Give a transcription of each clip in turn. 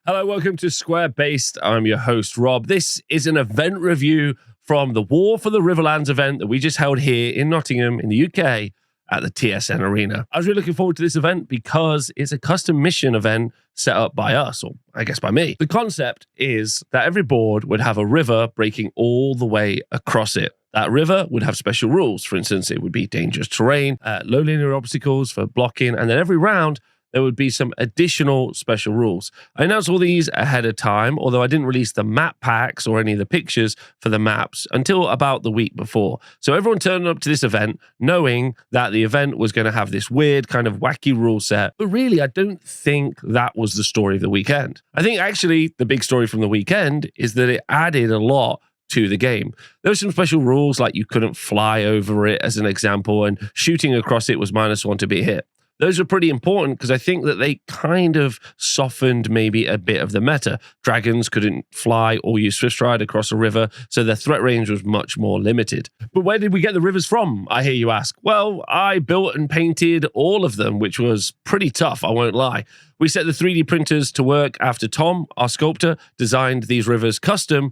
Hello, welcome to Square Based. I'm your host, Rob. This is an event review from the War for the Riverlands event that we just held here in Nottingham in the UK at the TSN Arena. I was really looking forward to this event because it's a custom mission event set up by us, or I guess by me. The concept is that every board would have a river breaking all the way across it. That river would have special rules. For instance, it would be dangerous terrain, low linear obstacles for blocking, and then every round, there would be some additional special rules. I announced all these ahead of time, although I didn't release the map packs or any of the pictures for the maps until about the week before. So everyone turned up to this event knowing that the event was going to have this weird kind of wacky rule set. But really, I don't think that was the story of the weekend. I think actually the big story from the weekend is that it added a lot to the game. There were some special rules, like you couldn't fly over it as an example, and shooting across it was -1 to be hit. Those are pretty important because I think that they kind of softened maybe a bit of the meta. Dragons couldn't fly or use Swift Stride across a river, so their threat range was much more limited. But where did we get the rivers from, I hear you ask? Well, I built and painted all of them, which was pretty tough, I won't lie. We set the 3D printers to work after Tom, our sculptor, designed these rivers custom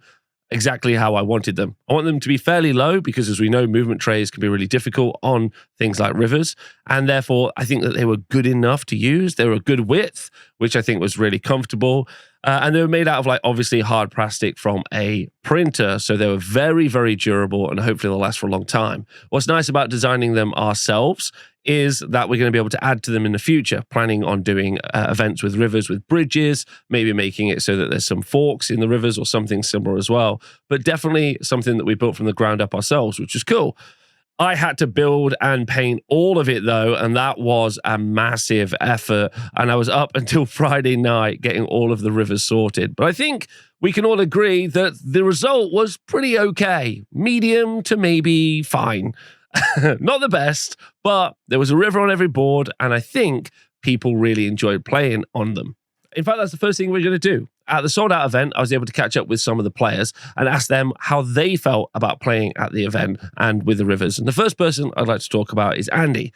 exactly how I wanted them. I want them to be fairly low because, as we know, movement trays can be really difficult on things like rivers. And therefore, I think that they were good enough to use. They were a good width, which I think was really comfortable. And they were made out of, like, obviously hard plastic from a printer. So they were very, very durable, and hopefully they'll last for a long time. What's nice about designing them ourselves is that we're going to be able to add to them in the future, planning on doing events with rivers, with bridges, maybe making it so that there's some forks in the rivers or something similar as well. But definitely something that we built from the ground up ourselves, which is cool. I had to build and paint all of it, though, and that was a massive effort. And I was up until Friday night getting all of the rivers sorted. But I think we can all agree that the result was pretty okay. Medium to maybe fine. Not the best, but there was a river on every board, and I think people really enjoyed playing on them. In fact, that's the first thing we're going to do. At the sold out event, I was able to catch up with some of the players and ask them how they felt about playing at the event and with the rivers. And the first person I'd like to talk about is Andy.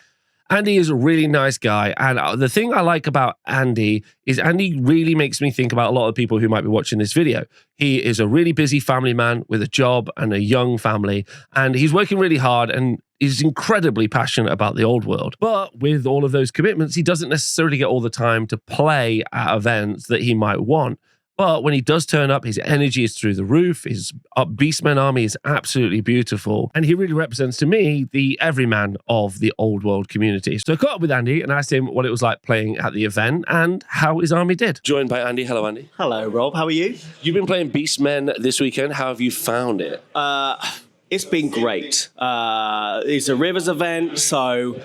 Andy is a really nice guy. And the thing I like about Andy is Andy really makes me think about a lot of people who might be watching this video. He is a really busy family man with a job and a young family, and he's working really hard and is incredibly passionate about the old world. But with all of those commitments, he doesn't necessarily get all the time to play at events that he might want. But when he does turn up, his energy is through the roof. His Beastmen army is absolutely beautiful. And he really represents, to me, the everyman of the old world community. So I caught up with Andy and asked him what it was like playing at the event and how his army did. Joined by Andy. Hello, Andy. Hello, Rob. How are you? You've been playing Beastmen this weekend. How have you found it? It's been great. It's a rivers event, so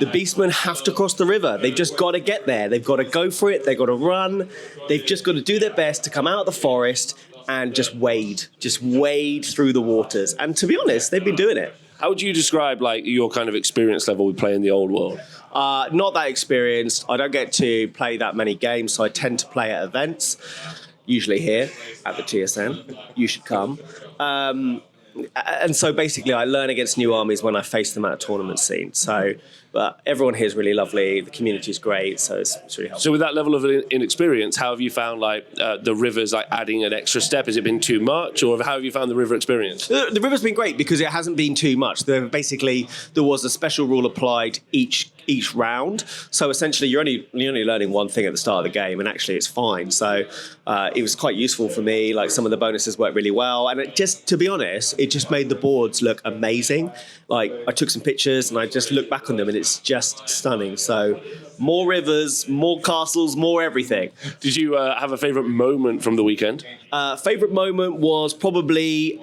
the Beastmen have to cross the river. They've just got to get there. They've got to go for it. They've got to run. They've just got to do their best to come out of the forest and just wade through the waters. And to be honest, they've been doing it. How would you describe, like, your kind of experience level with playing the old world? Not that experienced. I don't get to play that many games, so I tend to play at events, usually here at the TSN. You should come. And so basically I learn against new armies when I face them at a tournament scene. So, but everyone here is really lovely. The community is great. So it's really helpful. So with that level of inexperience, how have you found, like, the rivers, like, adding an extra step? Has it been too much, or how have you found the river experience? The river's been great because it hasn't been too much. There was a special rule applied each round. So essentially you're only learning one thing at the start of the game, and actually it's fine. So it was quite useful for me. Like, some of the bonuses worked really well. And it just, to be honest, it just made the boards look amazing. Like, I took some pictures and I just looked back on them and it's just stunning. So more rivers, more castles, more everything. Did you have a favourite moment from the weekend? Favourite moment was probably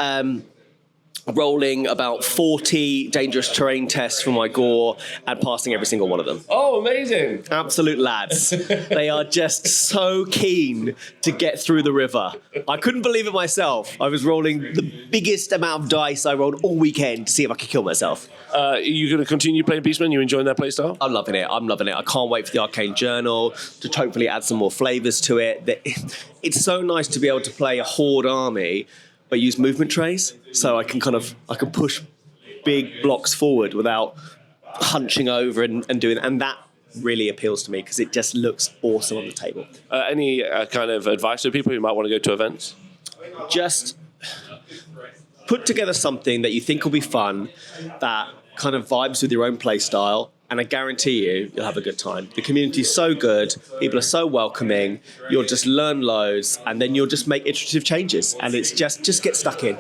rolling about 40 dangerous terrain tests for my gore and passing every single one of them. Oh, amazing. Absolute lads. They are just so keen to get through the river. I couldn't believe it myself. I was rolling the biggest amount of dice I rolled all weekend to see if I could kill myself. Are you going to continue playing Beastmen? You enjoying that playstyle? I'm loving it. I can't wait for the Arcane Journal to hopefully add some more flavours to it. It's so nice to be able to play a horde army but use movement trays, so I can push big blocks forward without hunching over and doing, and really appeals to me because it just looks awesome on the table. Any kind of advice for people who might want to go to events? Just put together something that you think will be fun, that kind of vibes with your own play style, and I guarantee you'll have a good time. The community's so good, people are so welcoming, you'll just learn loads, and then you'll just make iterative changes, and it's just get stuck in.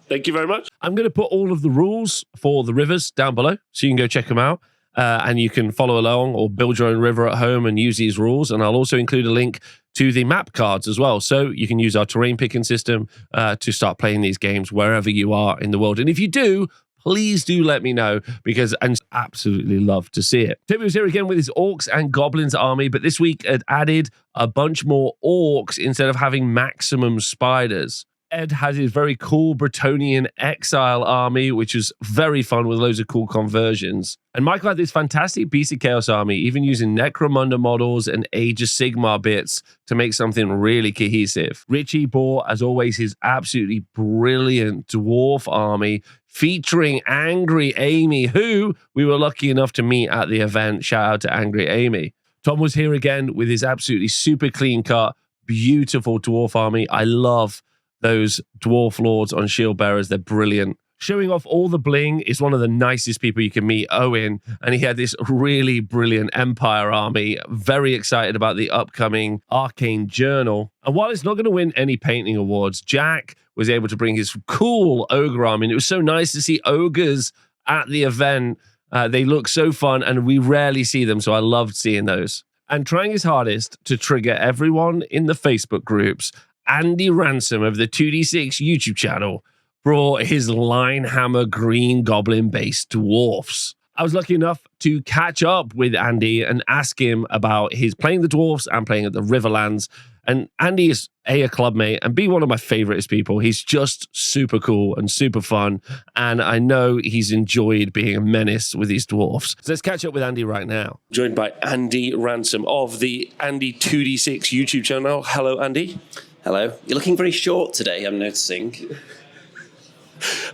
Thank you very much. I'm going to put all of the rules for the rivers down below, so you can go check them out. And you can follow along or build your own river at home and use these rules. And I'll also include a link to the map cards as well. So you can use our terrain picking system to start playing these games wherever you are in the world. And if you do, please do let me know, because I'd absolutely love to see it. Timmy was here again with his Orcs and Goblins army, but this week had added a bunch more Orcs instead of having maximum spiders. Ed has his very cool Bretonian exile army, which is very fun with loads of cool conversions. And Michael had this fantastic Beast of Chaos army, even using Necromunda models and Age of Sigmar bits to make something really cohesive. Richie bought, as always, his absolutely brilliant Dwarf army, featuring Angry Amy, who we were lucky enough to meet at the event. Shout out to Angry Amy. Tom was here again with his absolutely super clean cut, beautiful Dwarf army. I love those Dwarf Lords on Shield Bearers. They're brilliant. Showing off all the bling is one of the nicest people you can meet, Owen, and he had this really brilliant Empire army. Very excited about the upcoming Arcane Journal. And while it's not going to win any painting awards, Jack was able to bring his cool Ogre army. And it was so nice to see Ogres at the event. They look so fun, and we rarely see them, so I loved seeing those. And trying his hardest to trigger everyone in the Facebook groups, Andy Ransom of the 2D6 YouTube channel brought his Linehammer Green Goblin-based dwarfs. I was lucky enough to catch up with Andy and ask him about his playing the dwarfs and playing at the Riverlands. And Andy is a clubmate and B, one of my favoriteest people. He's just super cool and super fun. And I know he's enjoyed being a menace with these dwarfs. So let's catch up with Andy right now. Joined by Andy Ransom of the Andy 2D6 YouTube channel. Hello, Andy. Hello. You're looking very short today, I'm noticing.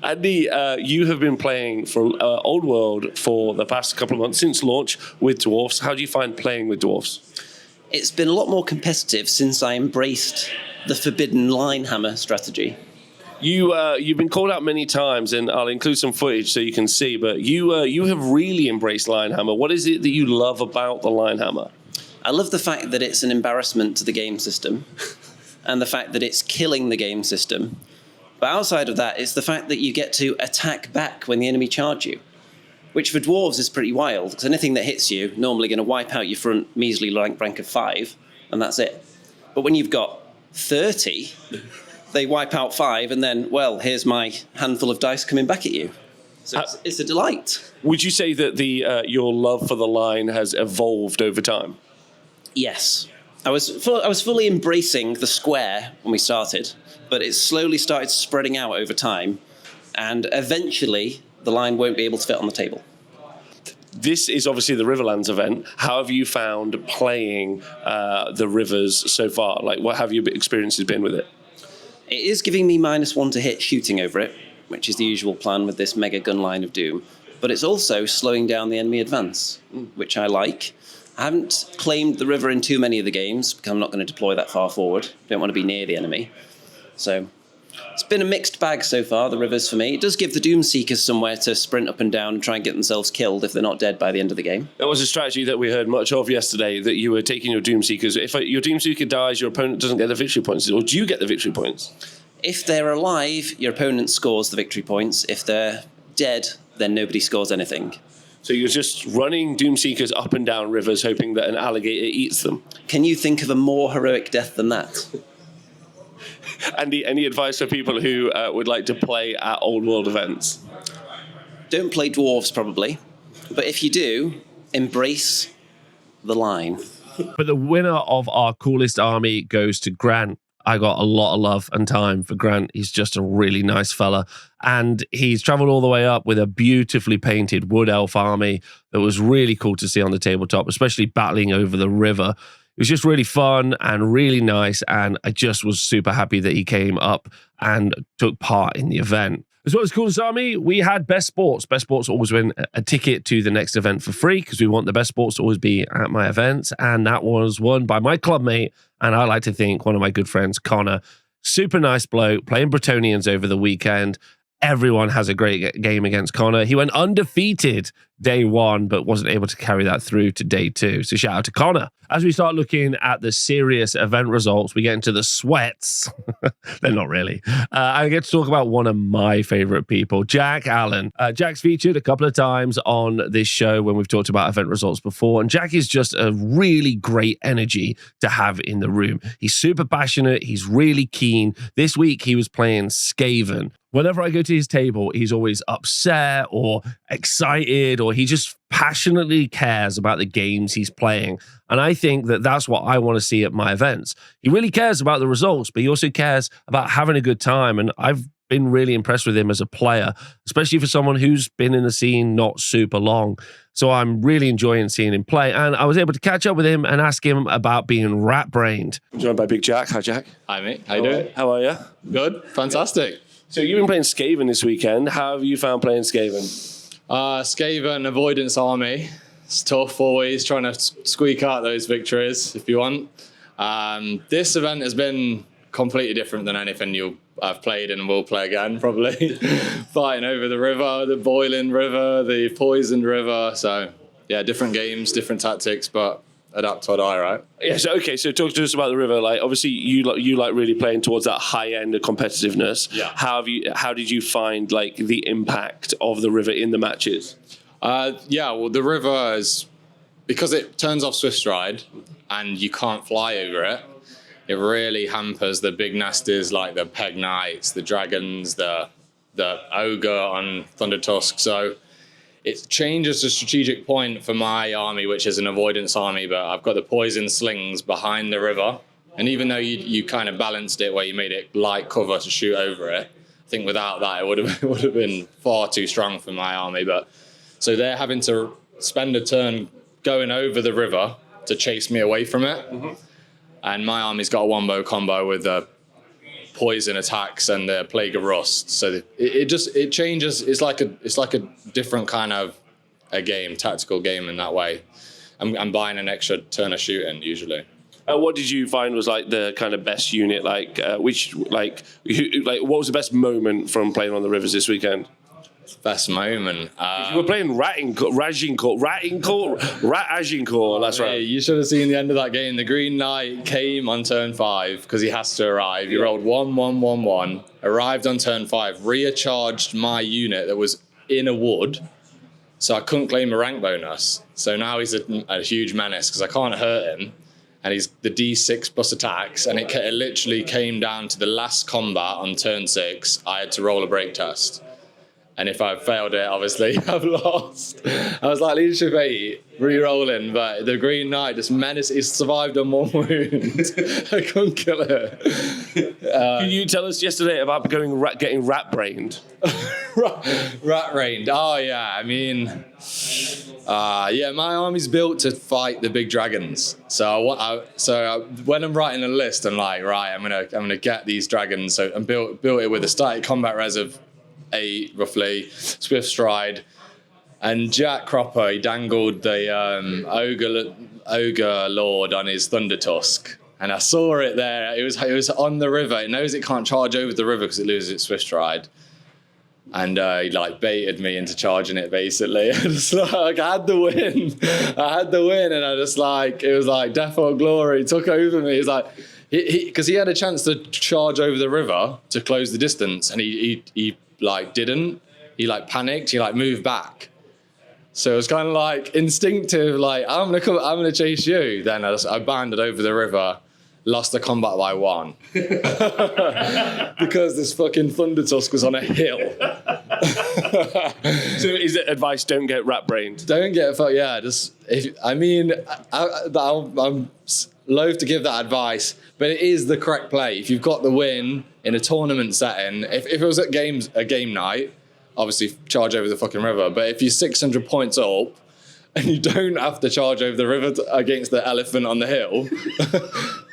Andy, you have been playing for Old World for the past couple of months since launch with dwarfs. How do you find playing with dwarfs? It's been a lot more competitive since I embraced the forbidden Linehammer strategy. You've been called out many times, and I'll include some footage so you can see, but you have really embraced Linehammer. What is it that you love about the Linehammer? I love the fact that it's an embarrassment to the game system and the fact that it's killing the game system. But outside of that, it's the fact that you get to attack back when the enemy charge you, which for dwarves is pretty wild, because anything that hits you normally going to wipe out your front measly rank of 5, and that's it. But when you've got 30, they wipe out 5, and then, well, here's my handful of dice coming back at you. So it's a delight. Would you say that your love for the line has evolved over time? Yes. I was fully embracing the square when we started, but it slowly started spreading out over time, and eventually the line won't be able to fit on the table. This is obviously the Riverlands event. How have you found playing the rivers so far? Like, what have your experiences been with it? It is giving me -1 to hit shooting over it, which is the usual plan with this mega gun line of doom, but it's also slowing down the enemy advance, which I like. I haven't claimed the river in too many of the games because I'm not going to deploy that far forward. Don't want to be near the enemy. So it's been a mixed bag so far, the rivers for me. It does give the Doomseekers somewhere to sprint up and down and try and get themselves killed if they're not dead by the end of the game. That was a strategy that we heard much of yesterday, that you were taking your Doomseekers. If your Doomseeker dies, your opponent doesn't get the victory points, or do you get the victory points? If they're alive, your opponent scores the victory points. If they're dead, then nobody scores anything. So you're just running Doomseekers up and down rivers, hoping that an alligator eats them. Can you think of a more heroic death than that? Andy, any advice for people who would like to play at Old World events? Don't play dwarves, probably. But if you do, embrace the line. But the winner of our coolest army goes to Grant. I got a lot of love and time for Grant. He's just a really nice fella. And he's traveled all the way up with a beautifully painted wood elf army that was really cool to see on the tabletop, especially battling over the river. It was just really fun and really nice. And I just was super happy that he came up and took part in the event. As well as Coolest Army, we had Best Sports. Best Sports always win a ticket to the next event for free because we want the best sports to always be at my events. And that was won by my clubmate, and I like to think one of my good friends, Connor. Super nice bloke, playing Bretonians over the weekend. Everyone has a great game against Connor. He went undefeated day one, but wasn't able to carry that through to day two. So shout out to Connor. As we start looking at the serious event results, we get into the sweats. They're not really. I get to talk about one of my favorite people, Jack Allen. Jack's featured a couple of times on this show when we've talked about event results before. And Jack is just a really great energy to have in the room. He's super passionate. He's really keen. This week, he was playing Skaven. Whenever I go to his table, he's always upset or excited, or he just passionately cares about the games he's playing. And I think that that's what I want to see at my events. He really cares about the results, but he also cares about having a good time. And I've been really impressed with him as a player, especially for someone who's been in the scene not super long. So I'm really enjoying seeing him play. And I was able to catch up with him and ask him about being rat-brained. I'm joined by Big Jack. Hi, Jack. Hi, mate. How you doing? How are you? Good. Fantastic. So you've been playing Skaven this weekend. How have you found playing Skaven? Skaven Avoidance Army. It's tough always, trying to squeak out those victories if you want. This event has been completely different than anything I've played and will play again, probably. Fighting over the river, the boiling river, the poisoned river. So, yeah, different games, different tactics, but adapt or die, right? Yeah, so talk to us about the river. Like, obviously, you like really playing towards that high end of competitiveness. Yeah. How did you find like the impact of the river in the matches? Well, the river is, because it turns off Swift Stride and you can't fly over it, it really hampers the big nasties like the Peg Knights, the Dragons, the Ogre on Thunder Tusk. So it changes the strategic point for my army, which is an avoidance army, but I've got the poison slings behind the river. And even though you kind of balanced it where you made it light cover to shoot over it, I think without that it would have been far too strong for my army. But so they're having to spend a turn going over the river to chase me away from it. Mm-hmm. And my army's got a wombo combo with the poison attacks and the Plague of Rust. So it changes. It's like a different kind of a game, tactical game in that way. I'm buying an extra turn of shooting usually. What did you find was like the kind of best unit? What was the best moment from playing on the rivers this weekend? Best moment. You were playing Rat Agincourt. That's right. You should have seen the end of that game. The Green Knight came on turn 5 because he has to arrive. He rolled 1-1-1-1, arrived on turn 5, recharged my unit that was in a wood, so I couldn't claim a rank bonus. So now he's a huge menace because I can't hurt him, and he's the D6 plus attacks, and it literally came down to the last combat on turn 6. I had to roll a break test. And if I failed it, obviously, I've lost. I was like leadership 8, re-rolling, but the Green Knight just menaced. He survived on 1 wound. I couldn't kill it. Can you tell us yesterday about getting rat-brained? Rat-brained. Oh, yeah. I mean, my army's built to fight the big dragons. So when I'm writing a list, I'm like, right, I'm gonna get these dragons. So I built it with a static combat res of 8 roughly, Swift Stride, and Jack Cropper, he dangled the Ogre Lord on his Thunder Tusk, and I saw it there. It was on the river. It knows it can't charge over the river because it loses its Swift Stride, and he baited me into charging it basically. I had the win, and I just it was like death or glory took over me. It's like because he had a chance to charge over the river to close the distance, and he didn't. He panicked. He moved back. So it was kind of instinctive. I'm gonna chase you. Then I bounded over the river, lost the combat by 1 because this fucking Thunder Tusk was on a hill. So is it advice? Don't get rat-brained. Don't get I'm loath to give that advice, but it is the correct play. If you've got the win in a tournament setting, if it was a game night, obviously charge over the fucking river. But if you're 600 points up and you don't have to charge over the river against the elephant on the hill,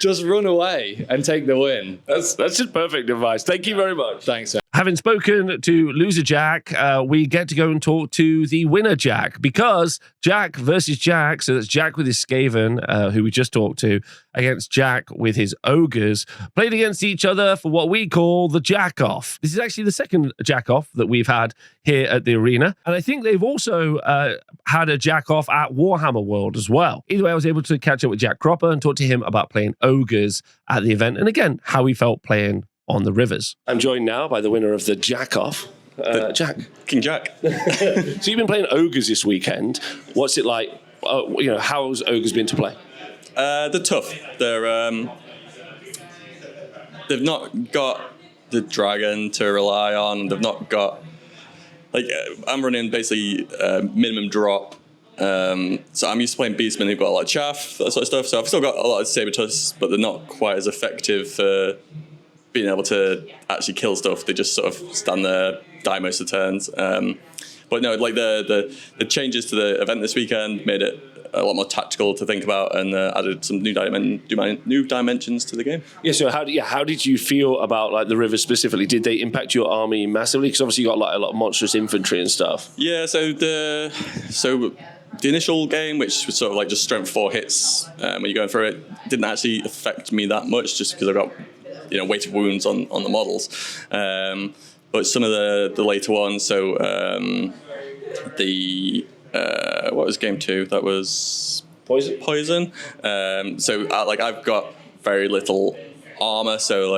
just run away and take the win. That's just perfect advice. Thank you very much. Thanks, man. Having spoken to loser Jack, we get to go and talk to the winner Jack, because Jack versus Jack, so that's Jack with his Skaven, who we just talked to, against Jack with his ogres, played against each other for what we call the Jack-Off. This is actually the second Jack-Off that we've had here at the arena, and I think they've also had a Jack-Off at Warhammer World as well. Either way, I was able to catch up with Jack Cropper and talk to him about playing ogres at the event, and again, how he felt playing on the rivers. I'm joined now by the winner of the Jack-Off, Jack. King Jack. So you've been playing ogres this weekend. What's it like? How's ogres been to play? They're tough. They've not got the dragon to rely on. They've not got I'm running basically minimum drop. So I'm used to playing beastmen who've got a lot of chaff, that sort of stuff. So I've still got a lot of saber tusks, but they're not quite as effective for being able to actually kill stuff. They just sort of stand there, die most of the turns. But no, the changes to the event this weekend made it a lot more tactical to think about, and added some new dimensions to the game. Yeah. So how did you feel about the rivers specifically? Did they impact your army massively? Because obviously you got a lot of monstrous infantry and stuff. Yeah. So the initial game, which was sort of just strength 4 hits when you're going through it, didn't actually affect me that much, just because I got weight of wounds on the models. But some of the later ones, so what was game 2? That was Poison. So I've got very little armor, so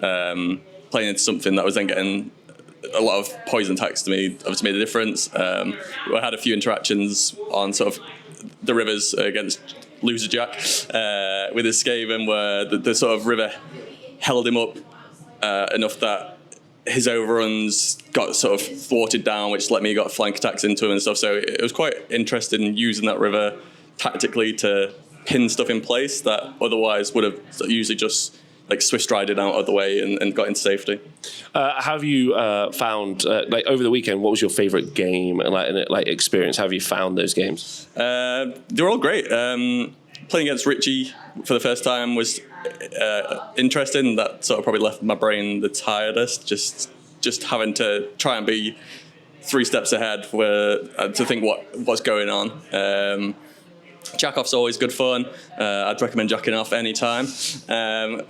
playing into something that was then getting a lot of poison attacks to me obviously made a difference. I had a few interactions on sort of the rivers against loser Jack with his Skaven, where the sort of river held him up enough that his overruns got sort of thwarted down, which let me got flank attacks into him and stuff. So it was quite interesting using that river tactically to pin stuff in place that otherwise would have usually just Swiss-strided out of the way and got into safety. Have you found over the weekend? What was your favourite game and experience? How have you found those games? They're all great. Playing against Richie for the first time was interesting. That sort of probably left my brain the tiredest. Just having to try and be 3 steps ahead to think what's going on. Jack-off's always good fun. I'd recommend jacking off anytime. But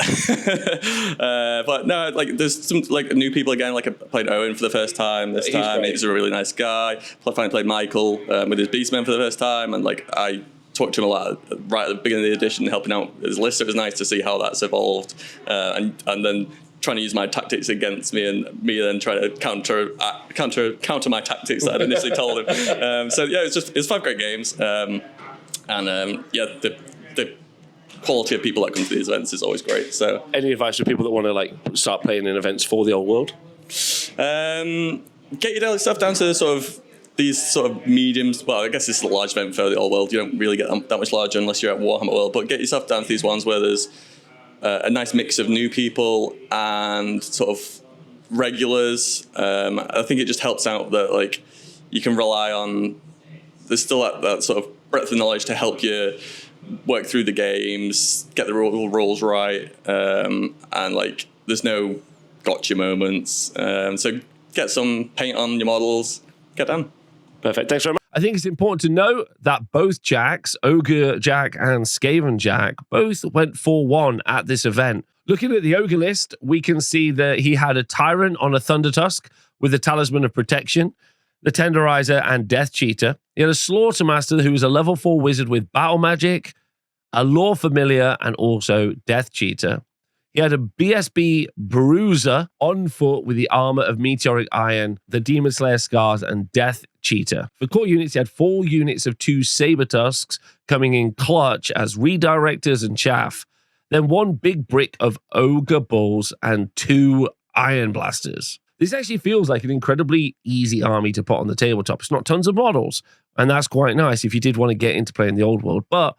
no, there's some new people again. I played Owen for the first time this time. He's a really nice guy. Finally played Michael with his Beastmen for the first time, and I talked to him a lot right at the beginning of the edition, helping out his list. It was nice to see how that's evolved, and then trying to use my tactics against me, and me then trying to counter my tactics that I'd initially told him. So yeah, it's 5 great games. The quality of people that come to these events is always great. So, any advice for people that want to start playing in events for the old world? Get your daily stuff down to these sort of mediums. Well, I guess it's a large event for the old world. You don't really get that much larger unless you're at Warhammer World. But get yourself down to these ones where there's a nice mix of new people and sort of regulars. I think it just helps out that you can rely on. There's still that sort of breadth of knowledge to help you work through the games, get the rules right, and there's no gotcha moments. So get some paint on your models, get done. Perfect. Thanks very much. I think it's important to note that both Jacks, Ogre Jack and Skaven Jack, both went 4-1 at this event. Looking at the Ogre list, we can see that he had a Tyrant on a Thunder Tusk with the Talisman of Protection, the Tenderizer and Death Cheater. He had a Slaughtermaster who was a level 4 wizard with Battle Magic, a Lore Familiar, and also Death Cheater. He had a BSB Bruiser on foot with the armor of Meteoric Iron, the Demon Slayer Scars, and Death Cheater. For core units, he had 4 units of 2 Saber Tusks coming in clutch as Redirectors and Chaff. Then 1 big brick of Ogre Bulls and 2 Iron Blasters. This actually feels like an incredibly easy army to put on the tabletop. It's not tons of models, and that's quite nice if you did want to get into playing the old world. But,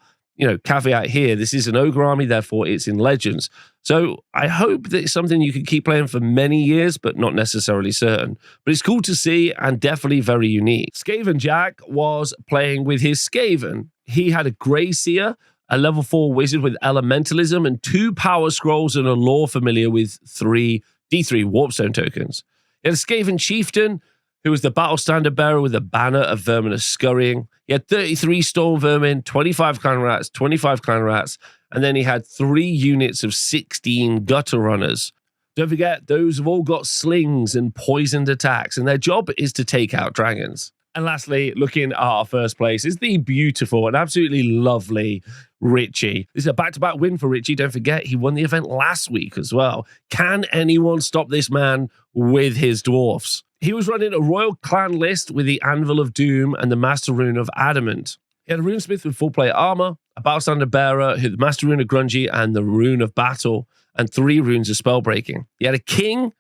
caveat here, this is an Ogre army, therefore it's in Legends. So I hope that it's something you can keep playing for many years, but not necessarily certain. But it's cool to see and definitely very unique. Skaven Jack was playing with his Skaven. He had a Grey Seer, a level 4 wizard with Elementalism, and 2 Power Scrolls and a Lore Familiar with 3 D3 Warpstone tokens. He had a Skaven Chieftain, who was the battle standard bearer with a banner of Verminous Scurrying. He had 33 Storm Vermin, 25 Clan Rats, 25 Clan Rats, and then he had 3 units of 16 Gutter Runners. Don't forget, those have all got slings and poisoned attacks, and their job is to take out dragons. And lastly, looking at our first place is the beautiful and absolutely lovely Richie. This is a back-to-back win for Richie. Don't forget, he won the event last week as well. Can anyone stop this man with his dwarfs? He was running a Royal Clan list with the Anvil of Doom and the Master Rune of Adamant. He had a Runesmith with full plate armor, a Battle Standard Bearer, the Master Rune of Grungy and the Rune of Battle, and 3 runes of Spellbreaking. He had a King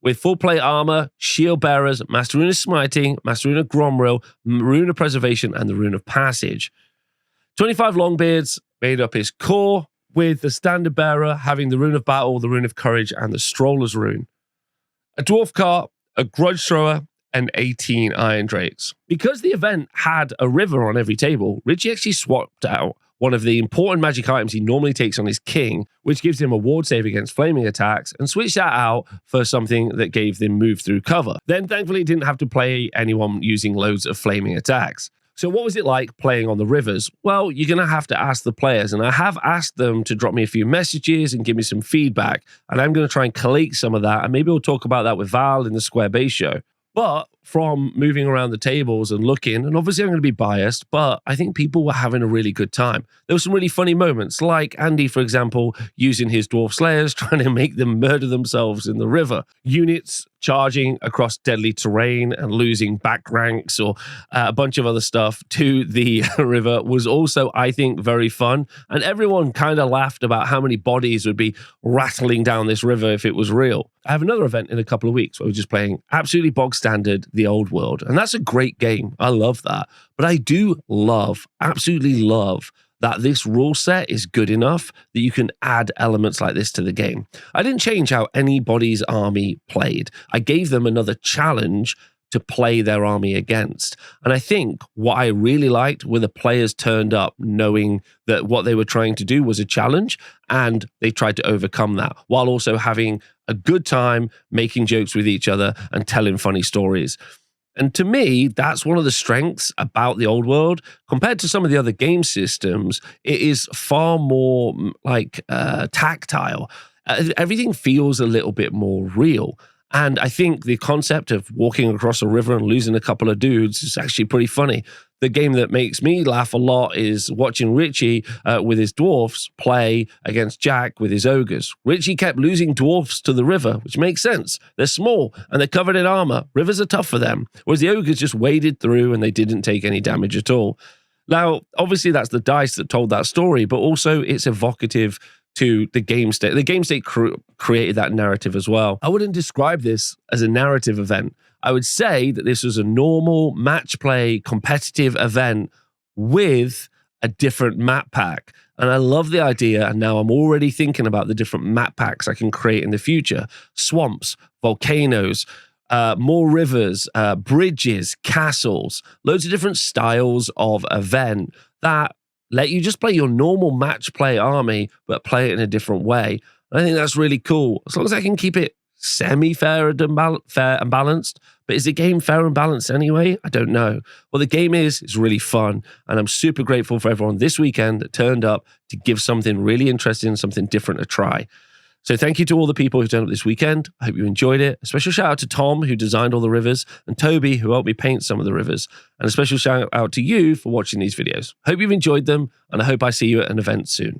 with full plate armor, shield bearers, Master Rune of Smiting, Master Rune of Gromril, Rune of Preservation, and the Rune of Passage. 25 Longbeards made up his core, with the Standard Bearer having the Rune of Battle, the Rune of Courage, and the Stroller's Rune. A Dwarf Cart, a Grudge Thrower, and 18 Iron Drakes. Because the event had a river on every table, Richie actually swapped out one of the important magic items he normally takes on his King, which gives him a ward save against flaming attacks, and switched that out for something that gave them move through cover. Then thankfully he didn't have to play anyone using loads of flaming attacks. So what was it like playing on the rivers? Well, you're going to have to ask the players, and I have asked them to drop me a few messages and give me some feedback, and I'm going to try and collate some of that, and maybe we'll talk about that with Val in the Square Base show. But from moving around the tables and looking, and obviously I'm going to be biased, but I think people were having a really good time. There were some really funny moments, like Andy, for example, using his Dwarf Slayers, trying to make them murder themselves in the river. Units charging across deadly terrain and losing back ranks or a bunch of other stuff to the river was also, I think, very fun. And everyone kind of laughed about how many bodies would be rattling down this river if it was real. I have another event in a couple of weeks where we're just playing absolutely bog standard The Old World. And that's a great game. I love that. But I do love, absolutely love, that this rule set is good enough that you can add elements like this to the game. I didn't change how anybody's army played. I gave them another challenge to play their army against. And I think what I really liked were the players turned up knowing that what they were trying to do was a challenge, and they tried to overcome that while also having a good time making jokes with each other and telling funny stories. And to me, that's one of the strengths about the Old World. Compared to some of the other game systems, it is far more like tactile. Everything feels a little bit more real. And I think the concept of walking across a river and losing a couple of dudes is actually pretty funny. The game that makes me laugh a lot is watching Richie with his dwarfs play against Jack with his ogres. Richie kept losing dwarfs to the river, which makes sense. They're small and they're covered in armor. Rivers are tough for them. Whereas the ogres just waded through and they didn't take any damage at all. Now, obviously that's the dice that told that story, but also it's evocative to the game state. The game state created that narrative as well. I wouldn't describe this as a narrative event. I would say that this was a normal match play competitive event with a different map pack. And I love the idea. And now I'm already thinking about the different map packs I can create in the future. Swamps, volcanoes, more rivers, bridges, castles, loads of different styles of event that let you just play your normal match play army, but play it in a different way. I think that's really cool. As long as I can keep it semi-fair and balanced. But is the game fair and balanced anyway? I don't know. Well, the game is really fun. And I'm super grateful for everyone this weekend that turned up to give something really interesting, something different a try. So thank you to all the people who turned up this weekend. I hope you enjoyed it. A special shout out to Tom, who designed all the rivers, and Toby, who helped me paint some of the rivers. And a special shout out to you for watching these videos. Hope you've enjoyed them, and I hope I see you at an event soon.